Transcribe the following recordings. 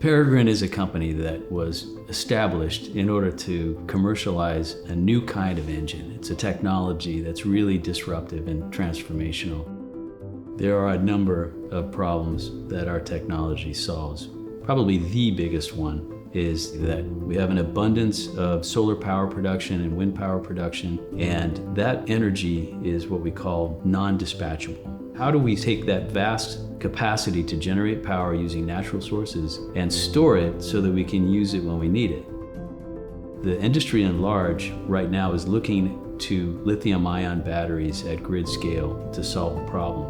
Peregrine is a company that was established in order to commercialize a new kind of engine. It's a technology that's really disruptive and transformational. There are a number of problems that our technology solves. Probably the biggest one is that we have an abundance of solar power production and wind power production, and that energy is what we call non-dispatchable. How do we take that vast capacity to generate power using natural sources and store it so that we can use it when we need it? The industry at large right now is looking to lithium-ion batteries at grid scale to solve the problem.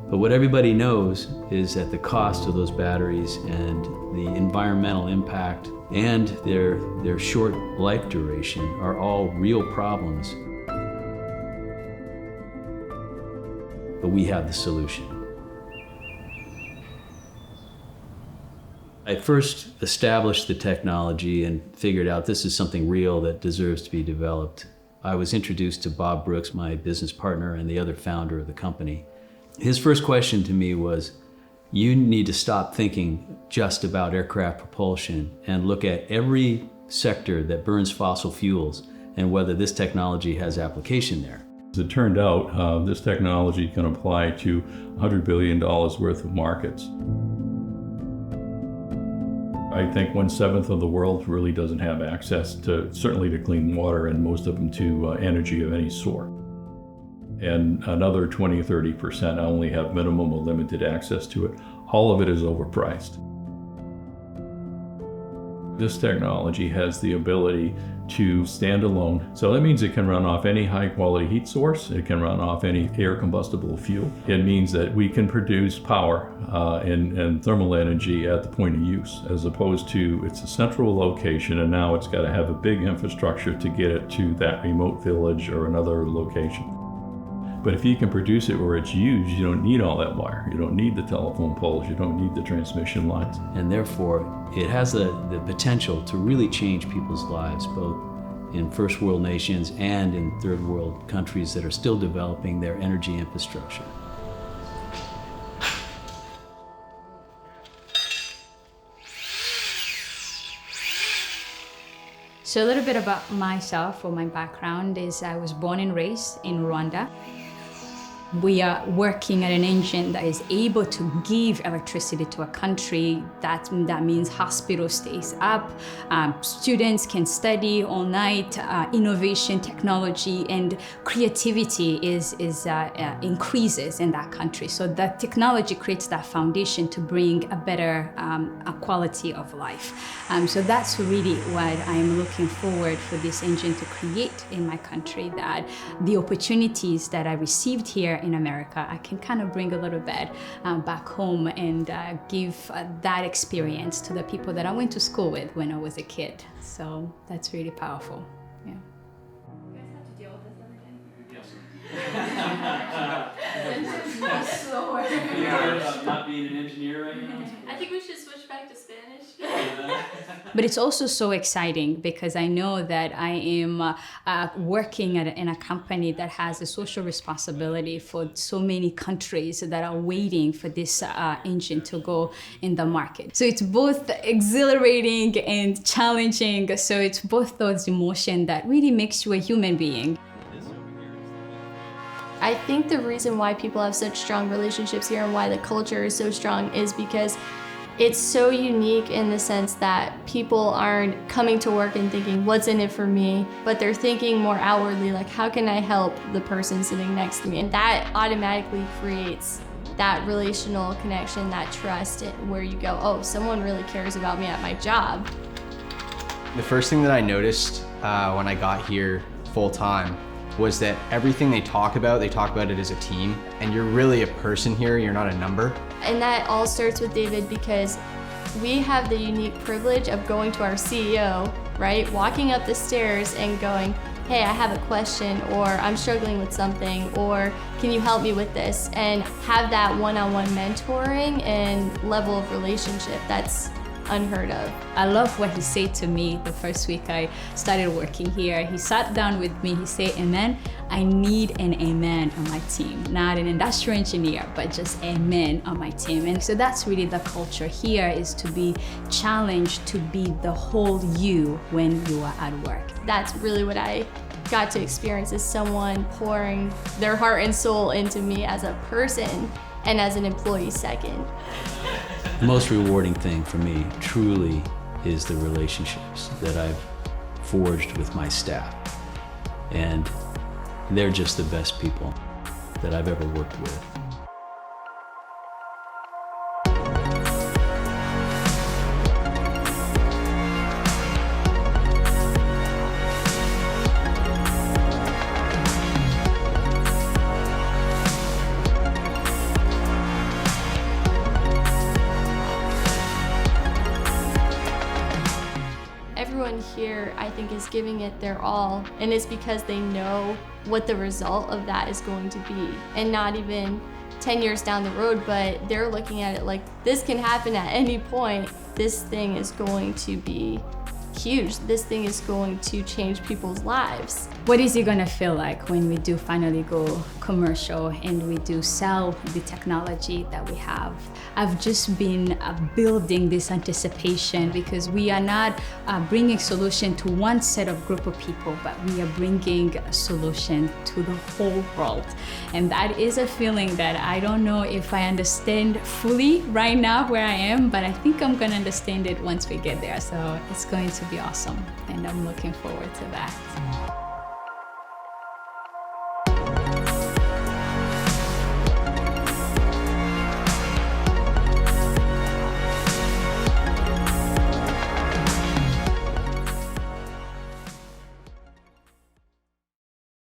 But what everybody knows is that the cost of those batteries and the environmental impact and their short life duration are all real problems. But we have the solution. I first established the technology and figured out this is something real that deserves to be developed. I was introduced to Bob Brooks, my business partner and the other founder of the company. His first question to me was, you need to stop thinking just about aircraft propulsion and look at every sector that burns fossil fuels and whether this technology has application there. As it turned out, this technology can apply to $100 billion worth of markets. I think 1/7 of the world really doesn't have access to, certainly to clean water, and most of them to energy of any sort. And another 20 or 30% only have minimum or limited access to it. All of it is overpriced. This technology has the ability to stand alone. So that means it can run off any high quality heat source. It can run off any air combustible fuel. It means that we can produce power and thermal energy at the point of use, as opposed to it's a central location and now it's got to have a big infrastructure to get it to that remote village or another location. But if you can produce it where it's used, you don't need all that wire. You don't need the telephone poles. You don't need the transmission lines. And therefore, it has the potential to really change people's lives, both in first world nations and in third world countries that are still developing their energy infrastructure. So a little bit about myself, or my background is I was born and raised in Rwanda. We are working at an engine that is able to give electricity to a country. That means hospital stays up, students can study all night, innovation, technology, and creativity increases in that country. So that technology creates that foundation to bring a better quality of life. So that's really what I'm looking forward for this engine to create in my country, that the opportunities that I received here in America, I can kind of bring a little bit back home and give that experience to the people that I went to school with when I was a kid. So that's really powerful. Yeah. You guys have to deal with this every day? Yes. Much slower. Not being an engineer right now? I think we should switch back to Spanish. But it's also so exciting because I know that I am working in a company that has a social responsibility for so many countries that are waiting for this engine to go in the market. So it's both exhilarating and challenging. So it's both those emotions that really makes you a human being. I think the reason why people have such strong relationships here and why the culture is so strong is because it's so unique in the sense that people aren't coming to work and thinking, what's in it for me? But they're thinking more outwardly, like, how can I help the person sitting next to me? And that automatically creates that relational connection, that trust, where you go, oh, someone really cares about me at my job. The first thing that I noticed when I got here full time was that everything they talk about it as a team, and you're really a person here, you're not a number. And that all starts with David because we have the unique privilege of going to our CEO, right? Walking up the stairs and going, hey, I have a question, or I'm struggling with something, or can you help me with this? And have that one-on-one mentoring and level of relationship. That's unheard of. I love what he said to me the first week I started working here. He sat down with me, he said, "Amen, I need an amen on my team. Not an industrial engineer, but just amen on my team." And so that's really the culture here, is to be challenged to be the whole you when you are at work. That's really what I got to experience, is someone pouring their heart and soul into me as a person and as an employee second. The most rewarding thing for me truly is the relationships that I've forged with my staff. And they're just the best people that I've ever worked with. Everyone here, I think, is giving it their all, and it's because they know what the result of that is going to be. And not even 10 years down the road, but they're looking at it like, this can happen at any point. This thing is going to be huge. This thing is going to change people's lives. What is it gonna feel like when we do finally go commercial and we do sell the technology that we have? I've just been building this anticipation, because we are not bringing solution to one set of group of people, but we are bringing a solution to the whole world. And that is a feeling that I don't know if I understand fully right now where I am, but I think I'm gonna understand it once we get there. So it's going to be awesome, and I'm looking forward to that.